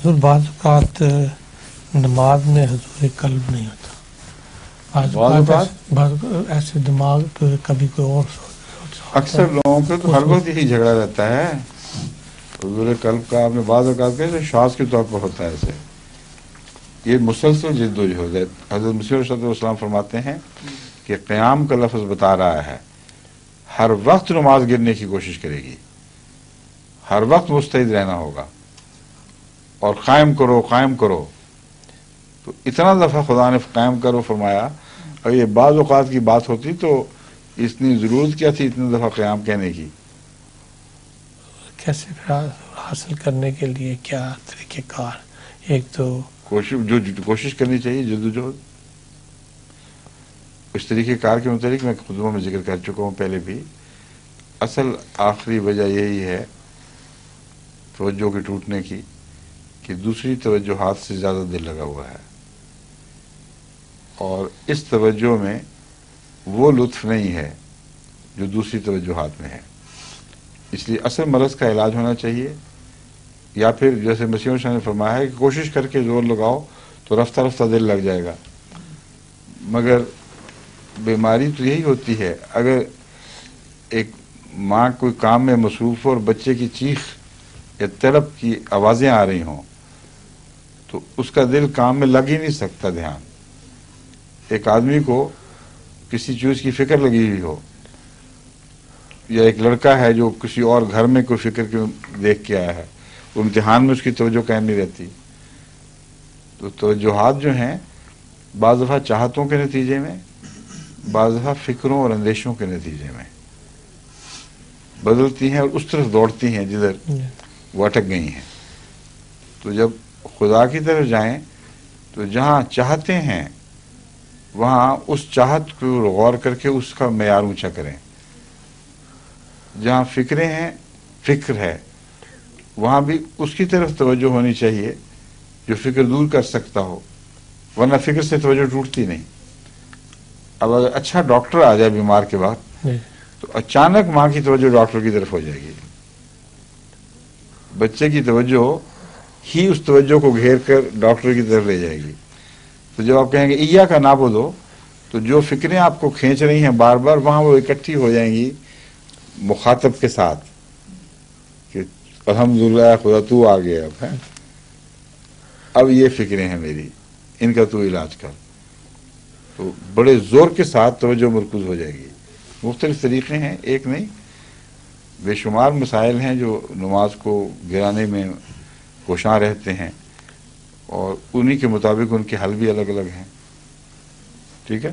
حضور بعض اوقات نماز میں حضور قلب نہیں ہوتا، بعض اوقات ایسے دماغ پہ کبھی کوئی اور اکثر لوگوں کا تو ہر وقت یہی جھگڑا رہتا ہے حضور قلب کا. آپ نے بعض اوقات کہا شاذ کے طور پر ہوتا ہے ایسے. یہ مسلسل جد و جہد ہے. حضرت مسیح علیہ السلام فرماتے ہیں کہ قیام کا لفظ بتا رہا ہے ہر وقت نماز گرنے کی کوشش کرے گی، ہر وقت مستعد رہنا ہوگا اور قائم کرو قائم کرو. تو اتنا دفعہ خدا نے قائم کرو فرمایا. اگر یہ بعض اوقات کی بات ہوتی تو اتنی ضرورت کیا تھی اتنے دفعہ قیام کہنے کی؟ کیسے حاصل کرنے کے لیے کیا طریقہ کار؟ ایک تو کوشش کرنی چاہیے، جدوجہد. اس طریقہ کار کے متعلق میں خطبوں میں ذکر کر چکا ہوں پہلے بھی. اصل آخری وجہ یہی ہے توجہ کے ٹوٹنے کی کہ دوسری توجہات سے زیادہ دل لگا ہوا ہے، اور اس توجہ میں وہ لطف نہیں ہے جو دوسری توجہات میں ہے. اس لیے اصل مرض کا علاج ہونا چاہیے، یا پھر جیسے مسیح شاہ نے فرمایا ہے کہ کوشش کر کے زور لگاؤ تو رفتہ رفتہ دل لگ جائے گا. مگر بیماری تو یہی ہوتی ہے اگر ایک ماں کوئی کام میں مصروف ہو اور بچے کی چیخ یا طلب کی آوازیں آ رہی ہوں تو اس کا دل کام میں لگ ہی نہیں سکتا دھیان. ایک آدمی کو کسی چیز کی فکر لگی ہوئی ہو، یا ایک لڑکا ہے جو کسی اور گھر میں کوئی فکر کے دیکھ کے آیا ہے، وہ امتحان میں اس کی توجہ قائم نہیں رہتی. تو توجہات جو ہیں بعض دفعہ چاہتوں کے نتیجے میں، بعض دفعہ فکروں اور اندیشوں کے نتیجے میں بدلتی ہیں اور اس طرف دوڑتی ہیں جدھر وہ اٹک گئی ہیں. تو جب خدا کی طرف جائیں تو جہاں چاہتے ہیں وہاں اس چاہت کو غور کر کے اس کا معیار اونچا کریں. جہاں فکریں ہیں، فکر ہے، وہاں بھی اس کی طرف توجہ ہونی چاہیے جو فکر دور کر سکتا ہو، ورنہ فکر سے توجہ ٹوٹتی نہیں. اب اگر اچھا ڈاکٹر آ جائے بیمار کے بعد تو اچانک ماں کی توجہ ڈاکٹر کی طرف ہو جائے گی. بچے کی توجہ ہی اس توجہ کو گھیر کر ڈاکٹر کی طرف لے جائے گی. تو جب آپ کہیں گے ایا کا نعبدو تو جو فکریں آپ کو کھینچ رہی ہیں بار بار وہاں وہ اکٹھی ہو جائیں گی مخاطب کے ساتھ کہ الحمدللہ خدا تو آ گیا اب ہے، اب یہ فکریں ہیں میری، ان کا تو علاج کر. تو بڑے زور کے ساتھ توجہ مرکوز ہو جائے گی. مختلف طریقے ہیں، ایک نہیں، بے شمار مسائل ہیں جو نماز کو گرانے میں کوشاں رہتے ہیں، اور انہی کے مطابق ان کے حل بھی الگ الگ ہیں. ٹھیک ہے.